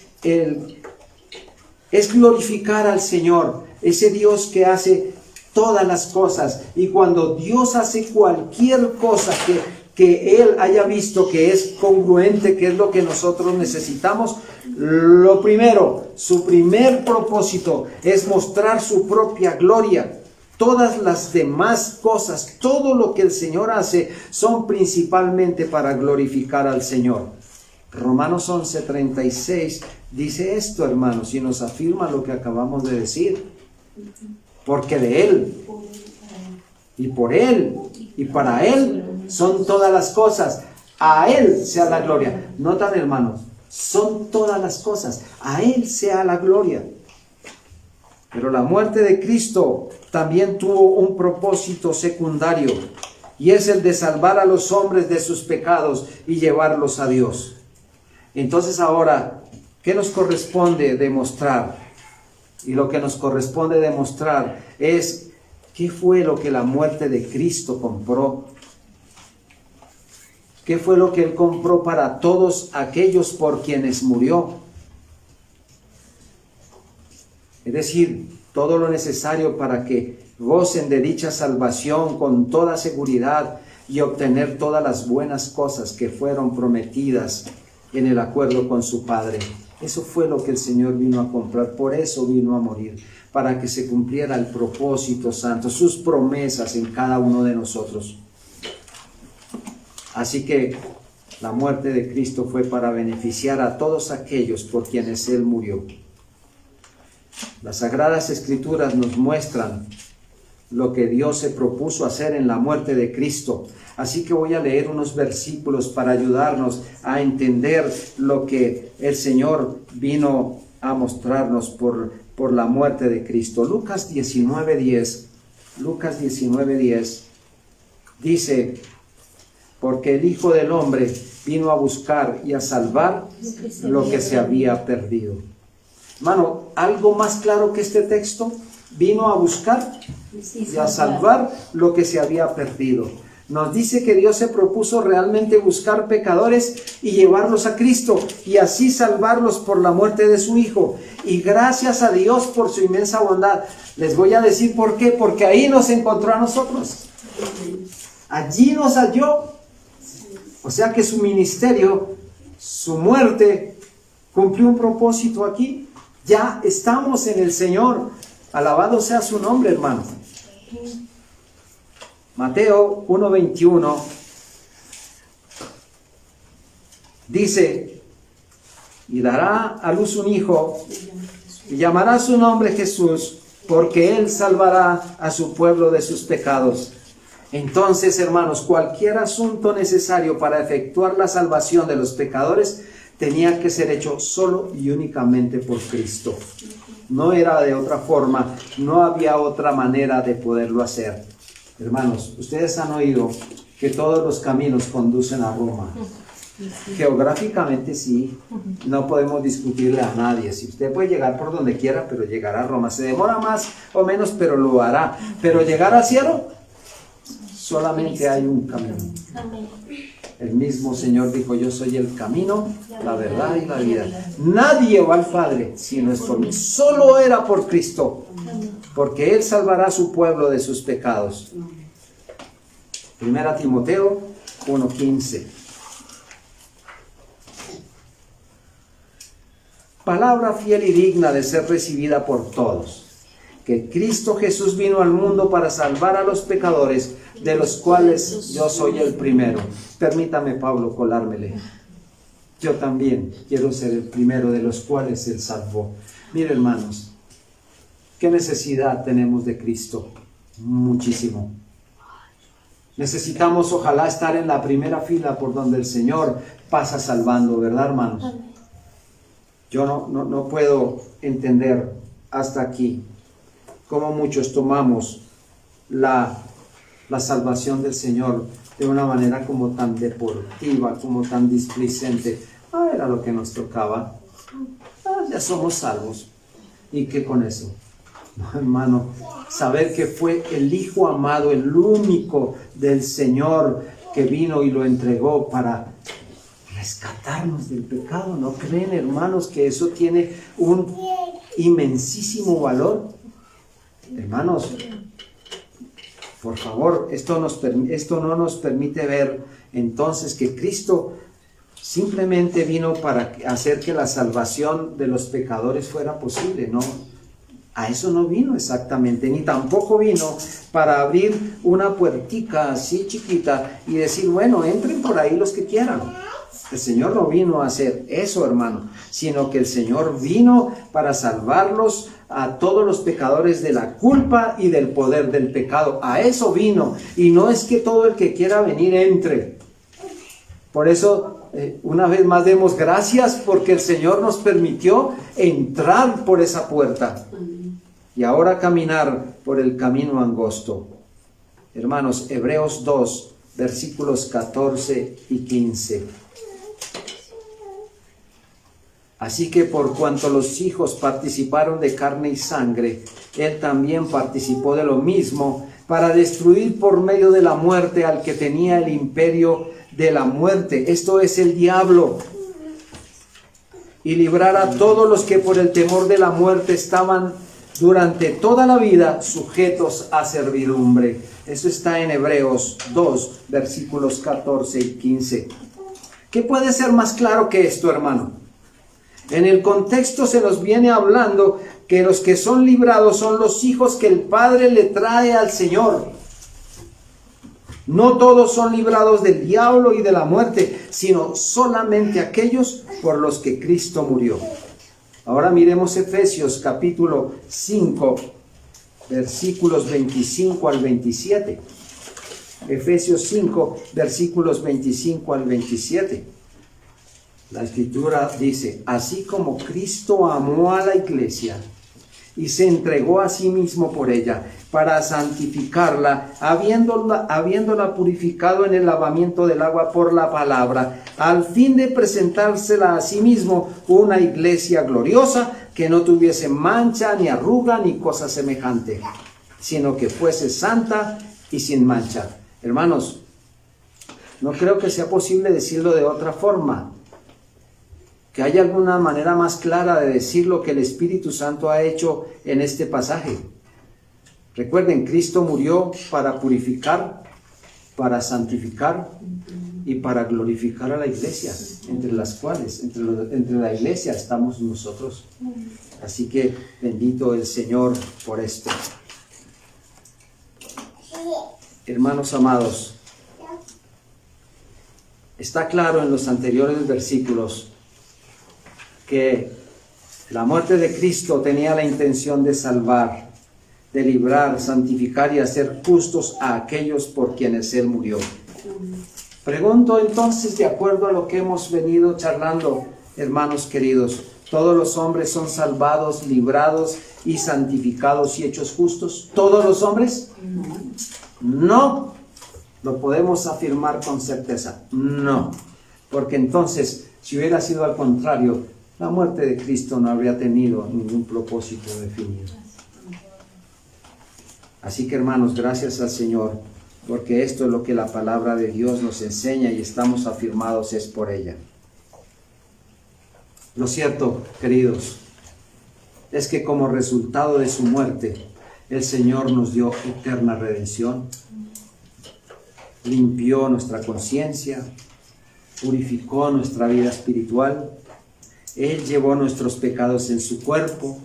glorificar al Señor, ese Dios que hace todas las cosas. Y cuando Dios hace cualquier cosa que Él haya visto que es congruente, que es lo que nosotros necesitamos, lo primero, su primer propósito es mostrar su propia gloria. Todas las demás cosas, todo lo que el Señor hace, son principalmente para glorificar al Señor. Romanos 11:36 dice esto, hermanos, y nos afirma lo que acabamos de decir. Porque de Él, y por Él, y para Él son todas las cosas. A Él sea la gloria. Notan, hermanos, son todas las cosas. A Él sea la gloria. Pero la muerte de Cristo también tuvo un propósito secundario, y es el de salvar a los hombres de sus pecados y llevarlos a Dios. Entonces ahora, ¿qué nos corresponde demostrar? Y lo que nos corresponde demostrar es qué fue lo que la muerte de Cristo compró. ¿Qué fue lo que Él compró para todos aquellos por quienes murió? Es decir, todo lo necesario para que gocen de dicha salvación con toda seguridad y obtener todas las buenas cosas que fueron prometidas en el acuerdo con su Padre. Eso fue lo que el Señor vino a comprar, por eso vino a morir, para que se cumpliera el propósito santo, sus promesas en cada uno de nosotros. Así que la muerte de Cristo fue para beneficiar a todos aquellos por quienes Él murió. Las Sagradas Escrituras nos muestran lo que Dios se propuso hacer en la muerte de Cristo. Así que voy a leer unos versículos para ayudarnos a entender lo que el Señor vino a mostrarnos por la muerte de Cristo. Lucas 19:10 dice: porque el Hijo del Hombre vino a buscar y a salvar lo que se había perdido. Hermano, ¿algo más claro que este texto? Vino a buscar y a salvar lo que se había perdido. Nos dice que Dios se propuso realmente buscar pecadores y llevarlos a Cristo, y así salvarlos por la muerte de su Hijo. Y gracias a Dios por su inmensa bondad. Les voy a decir por qué. Porque ahí nos encontró a nosotros. Allí nos halló. O sea que su ministerio, su muerte, cumplió un propósito aquí. Ya estamos en el Señor. Alabado sea su nombre, hermano. Mateo 1:21 dice: y dará a luz un hijo, y llamará su nombre Jesús, porque él salvará a su pueblo de sus pecados. Entonces, hermanos, cualquier asunto necesario para efectuar la salvación de los pecadores tenía que ser hecho solo y únicamente por Cristo. No era de otra forma, no había otra manera de poderlo hacer. Hermanos, ustedes han oído que todos los caminos conducen a Roma. Geográficamente sí, no podemos discutirle a nadie. Si usted puede llegar por donde quiera, pero llegar a Roma. Se demora más o menos, pero lo hará. Pero llegar al cielo, solamente hay un camino. Amén. El mismo Señor dijo, yo soy el camino, la verdad y la vida. Nadie va al Padre si no es por mí. Solo era por Cristo, porque Él salvará a su pueblo de sus pecados. 1 Timoteo 1:15. Palabra fiel y digna de ser recibida por todos, que Cristo Jesús vino al mundo para salvar a los pecadores, de los cuales yo soy el primero. Permítame, Pablo, colármele. Yo también quiero ser el primero de los cuales Él salvó. Mire, hermanos, ¿qué necesidad tenemos de Cristo? Muchísimo. Necesitamos, ojalá, estar en la primera fila por donde el Señor pasa salvando, ¿verdad, hermanos? Yo no puedo entender hasta aquí cómo muchos tomamos la salvación del Señor de una manera como tan deportiva, como tan displicente. Era lo que nos tocaba. Ya somos salvos. ¿Y qué con eso? No, hermano, saber que fue el Hijo amado, el único del Señor que vino y lo entregó para rescatarnos del pecado. ¿No creen, hermanos, que eso tiene un inmensísimo valor? Hermanos, por favor, esto no nos permite ver entonces que Cristo simplemente vino para hacer que la salvación de los pecadores fuera posible. No, a eso no vino exactamente, ni tampoco vino para abrir una puertica así chiquita y decir, bueno, entren por ahí los que quieran. El Señor no vino a hacer eso, hermano, sino que el Señor vino para salvarlos a todos los pecadores de la culpa y del poder del pecado. A eso vino, y no es que todo el que quiera venir entre. Por eso, una vez más demos gracias porque el Señor nos permitió entrar por esa puerta y ahora caminar por el camino angosto. Hermanos, Hebreos 2, versículos 14 y 15. Así que por cuanto los hijos participaron de carne y sangre, Él también participó de lo mismo, para destruir por medio de la muerte al que tenía el imperio de la muerte, esto es el diablo, y librar a todos los que por el temor de la muerte estaban durante toda la vida sujetos a servidumbre. Eso está en Hebreos 2, versículos 14 y 15. ¿Qué puede ser más claro que esto, hermano? En el contexto se nos viene hablando que los que son librados son los hijos que el Padre le trae al Señor. No todos son librados del diablo y de la muerte, sino solamente aquellos por los que Cristo murió. Ahora miremos Efesios capítulo 5, versículos 25 al 27. Efesios 5, versículos 25 al 27. La Escritura dice, así como Cristo amó a la iglesia y se entregó a sí mismo por ella, para santificarla, habiéndola purificado en el lavamiento del agua por la palabra, al fin de presentársela a sí mismo una iglesia gloriosa, que no tuviese mancha, ni arruga, ni cosa semejante, sino que fuese santa y sin mancha. Hermanos, no creo que sea posible decirlo de otra forma. Que haya alguna manera más clara de decir lo que el Espíritu Santo ha hecho en este pasaje. Recuerden, Cristo murió para purificar, para santificar y para glorificar a la iglesia, entre las cuales, entre la iglesia estamos nosotros. Así que bendito el Señor por esto. Hermanos amados, está claro en los anteriores versículos que la muerte de Cristo tenía la intención de salvar, de librar, santificar y hacer justos a aquellos por quienes Él murió. Pregunto entonces, de acuerdo a lo que hemos venido charlando, hermanos queridos, ¿todos los hombres son salvados, librados y santificados y hechos justos? ¿Todos los hombres? No. Lo podemos afirmar con certeza. No. porque entonces, si hubiera sido al contrario, la muerte de Cristo no habría tenido ningún propósito definido. Así que, hermanos, gracias al Señor, porque esto es lo que la palabra de Dios nos enseña y estamos afirmados es por ella. Lo cierto, queridos, es que como resultado de su muerte, el Señor nos dio eterna redención, limpió nuestra conciencia, purificó nuestra vida espiritual, Él llevó nuestros pecados en su cuerpo,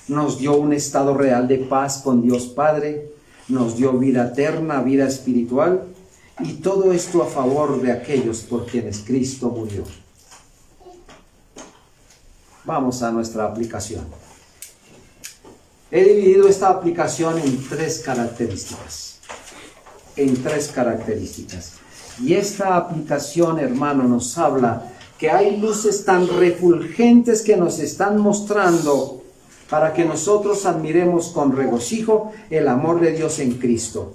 nos dio un estado real de paz con Dios Padre, nos dio vida eterna, vida espiritual, y todo esto a favor de aquellos por quienes Cristo murió. Vamos a nuestra aplicación. He dividido esta aplicación en tres características. Y esta aplicación, hermano, nos habla que hay luces tan refulgentes que nos están mostrando para que nosotros admiremos con regocijo el amor de Dios en Cristo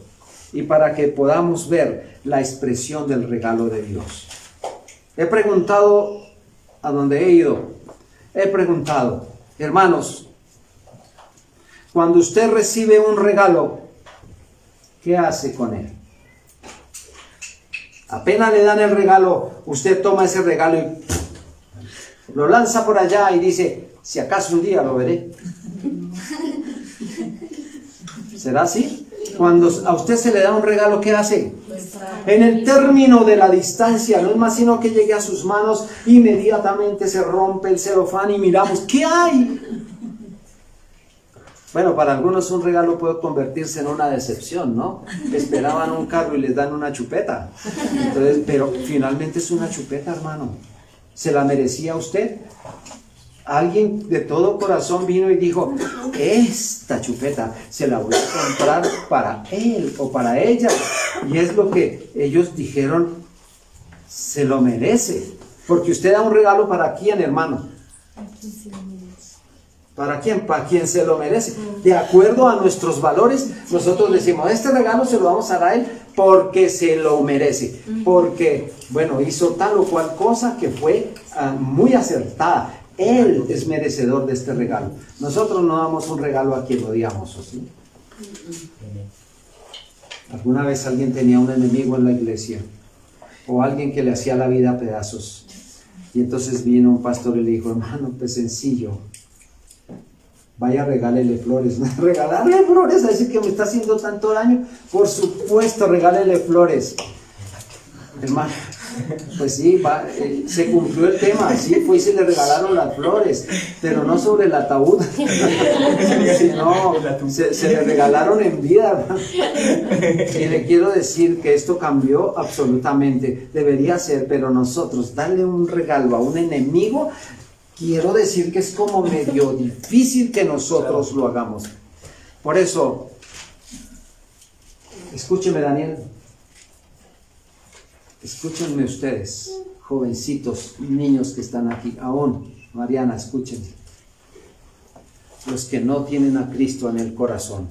y para que podamos ver la expresión del regalo de Dios. He preguntado a donde he ido, hermanos, cuando usted recibe un regalo, ¿qué hace con él? Apenas le dan el regalo, usted toma ese regalo y lo lanza por allá y dice, si acaso un día lo veré. ¿Será así? Cuando a usted se le da un regalo, ¿qué hace? En el término de la distancia, no es más sino que llegue a sus manos, inmediatamente se rompe el celofán y miramos, ¿qué hay? Bueno, para algunos un regalo puede convertirse en una decepción, ¿no? Esperaban un carro y les dan una chupeta. Entonces, pero finalmente es una chupeta, hermano. ¿Se la merecía usted? Alguien de todo corazón vino y dijo, esta chupeta se la voy a comprar para él o para ella. Y es lo que ellos dijeron, se lo merece. Porque usted da un regalo para quién, hermano. ¿Para quién? Para quien se lo merece. De acuerdo a nuestros valores, nosotros decimos, este regalo se lo vamos a dar a él porque se lo merece. Porque, bueno, hizo tal o cual cosa que fue muy acertada. Él es merecedor de este regalo. Nosotros no damos un regalo a quien odiamos, ¿o sí? ¿Alguna vez alguien tenía un enemigo en la iglesia? O alguien que le hacía la vida a pedazos. Y entonces vino un pastor y le dijo, hermano, pues sencillo. Vaya, regálele flores. ¿Regalarle flores? ¿A decir que me está haciendo tanto daño? Por supuesto, regálele flores. Hermano, pues sí, se cumplió el tema. Sí, fue y se le regalaron las flores, pero no sobre el ataúd, sino se le regalaron en vida. Y le quiero decir que esto cambió absolutamente. Debería ser, pero nosotros darle un regalo a un enemigo, quiero decir que es como medio difícil que nosotros lo hagamos. Por eso, escúcheme, Daniel, escúchenme ustedes, jovencitos, niños que están aquí, aún, Mariana, escúchenme, los que no tienen a Cristo en el corazón.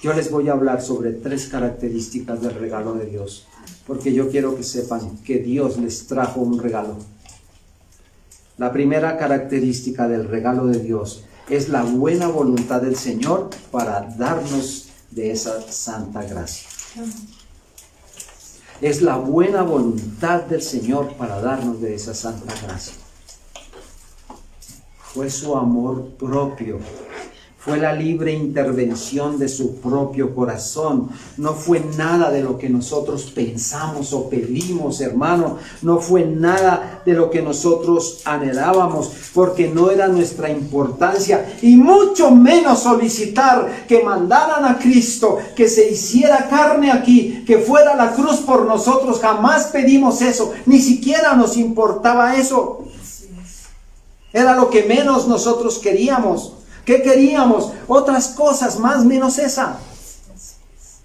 Yo les voy a hablar sobre tres características del regalo de Dios, porque yo quiero que sepan que Dios les trajo un regalo. La primera característica del regalo de Dios es la buena voluntad del Señor para darnos de esa santa gracia. Es la buena voluntad del Señor para darnos de esa santa gracia. Fue su amor propio. Fue la libre intervención de su propio corazón. No fue nada de lo que nosotros pensamos o pedimos, hermano. No fue nada de lo que nosotros anhelábamos, porque no era nuestra importancia. Y mucho menos solicitar que mandaran a Cristo, que se hiciera carne aquí, que fuera a la cruz por nosotros. Jamás pedimos eso. Ni siquiera nos importaba eso. Era lo que menos nosotros queríamos. ¿Qué queríamos? Otras cosas, más menos esa.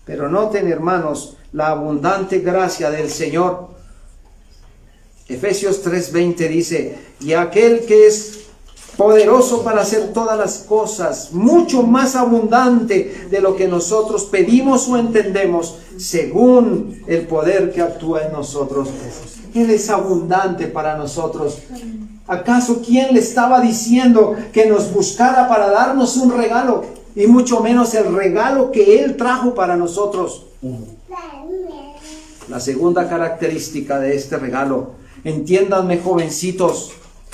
Pero noten, hermanos, la abundante gracia del Señor. Efesios 3:20 dice, y aquel que es poderoso para hacer todas las cosas, mucho más abundante de lo que nosotros pedimos o entendemos, según el poder que actúa en nosotros. Él es abundante para nosotros. ¿Acaso quién le estaba diciendo que nos buscara para darnos un regalo? Y mucho menos el regalo que Él trajo para nosotros. La segunda característica de este regalo, entiéndanme jovencitos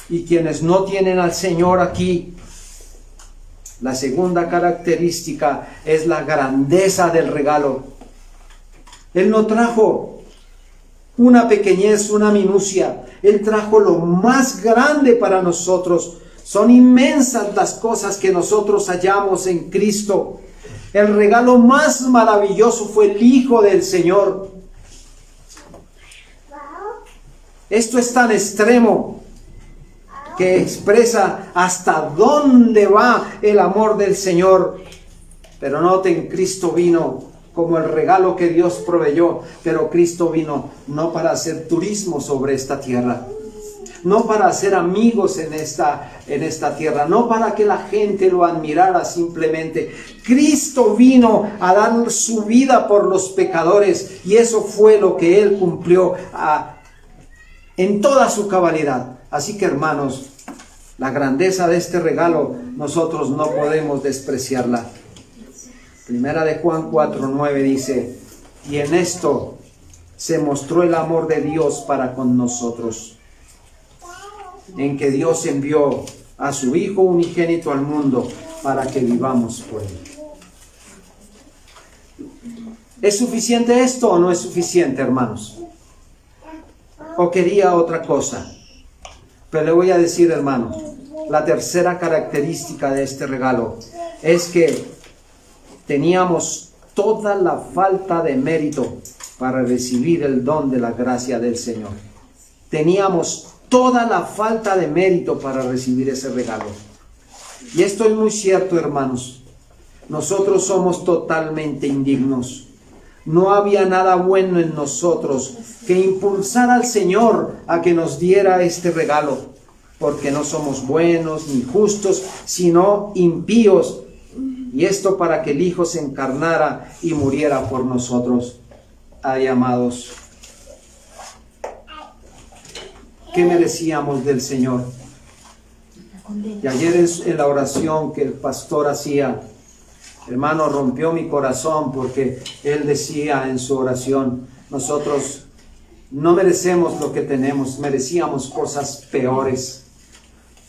y quienes no tienen al Señor aquí, la segunda característica es la grandeza del regalo. Él no trajo una pequeñez, una minucia. Él trajo lo más grande para nosotros. Son inmensas las cosas que nosotros hallamos en Cristo. El regalo más maravilloso fue el Hijo del Señor. Esto es tan extremo que expresa hasta dónde va el amor del Señor. Pero noten, Cristo vino como el regalo que Dios proveyó, pero Cristo vino no para hacer turismo sobre esta tierra, no para hacer amigos en esta tierra, no para que la gente lo admirara simplemente. Cristo vino a dar su vida por los pecadores, y eso fue lo que Él cumplió en toda su cabalidad. Así que, hermanos, la grandeza de este regalo nosotros no podemos despreciarla. Primera de Juan 4:9 dice: y en esto se mostró el amor de Dios para con nosotros, en que Dios envió a su Hijo unigénito al mundo para que vivamos por Él. ¿Es suficiente esto o no es suficiente, hermanos? ¿O quería otra cosa? Pero le voy a decir, hermanos, la tercera característica de este regalo es que teníamos toda la falta de mérito para recibir el don de la gracia del Señor. Teníamos toda la falta de mérito para recibir ese regalo. Y esto es muy cierto, hermanos. Nosotros somos totalmente indignos. No había nada bueno en nosotros que impulsara al Señor a que nos diera este regalo, porque no somos buenos ni justos, sino impíos. Y esto para que el Hijo se encarnara y muriera por nosotros. Ay, amados, ¿qué merecíamos del Señor? Y ayer en la oración que el pastor hacía, hermano, rompió mi corazón, porque él decía en su oración: nosotros no merecemos lo que tenemos, merecíamos cosas peores,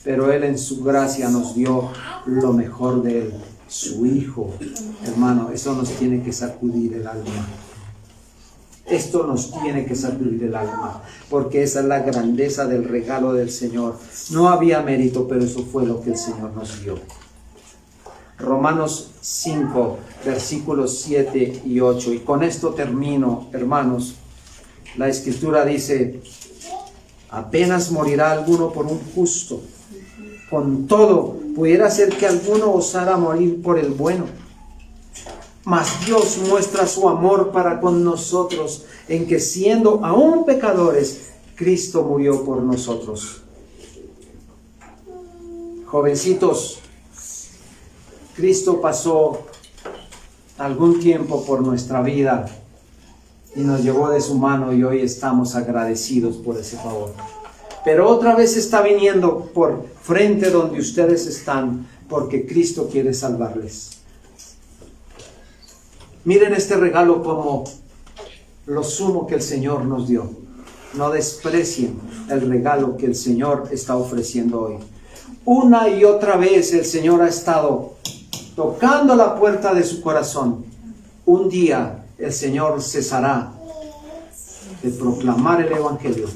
pero Él en su gracia nos dio lo mejor de Él, su Hijo. Hermano, eso nos tiene que sacudir el alma. Esto nos tiene que sacudir el alma, porque esa es la grandeza del regalo del Señor. No había mérito, pero eso fue lo que el Señor nos dio. Romanos 5, versículos 7 y 8. Y con esto termino, hermanos. La Escritura dice: apenas morirá alguno por un justo. Con todo, pudiera ser que alguno osara morir por el bueno. Mas Dios muestra su amor para con nosotros, en que siendo aún pecadores, Cristo murió por nosotros. Jovencitos, Cristo pasó algún tiempo por nuestra vida y nos llevó de su mano, y hoy estamos agradecidos por ese favor. Pero otra vez está viniendo por frente donde ustedes están, porque Cristo quiere salvarles. Miren este regalo como lo sumo que el Señor nos dio. No desprecien el regalo que el Señor está ofreciendo hoy. Una y otra vez el Señor ha estado tocando la puerta de su corazón. Un día el Señor cesará de proclamar el Evangelio.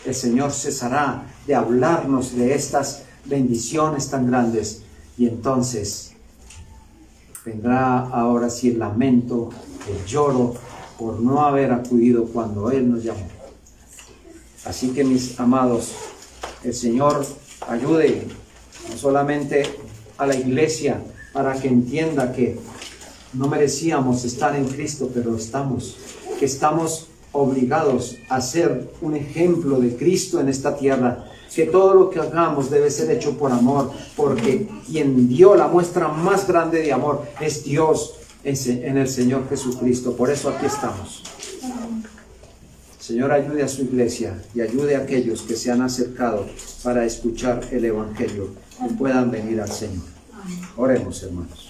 El Señor cesará de hablarnos de estas bendiciones tan grandes. Y entonces vendrá ahora sí el lamento, el lloro por no haber acudido cuando Él nos llamó. Así que, mis amados, el Señor ayude no solamente a la iglesia para que entienda que no merecíamos estar en Cristo, pero estamos, que estamos obligados a ser un ejemplo de Cristo en esta tierra, que todo lo que hagamos debe ser hecho por amor, porque quien dio la muestra más grande de amor es Dios en el Señor Jesucristo. Por eso aquí estamos. Señor, ayude a su iglesia y ayude a aquellos que se han acercado para escuchar el Evangelio y puedan venir al Señor. Oremos, hermanos.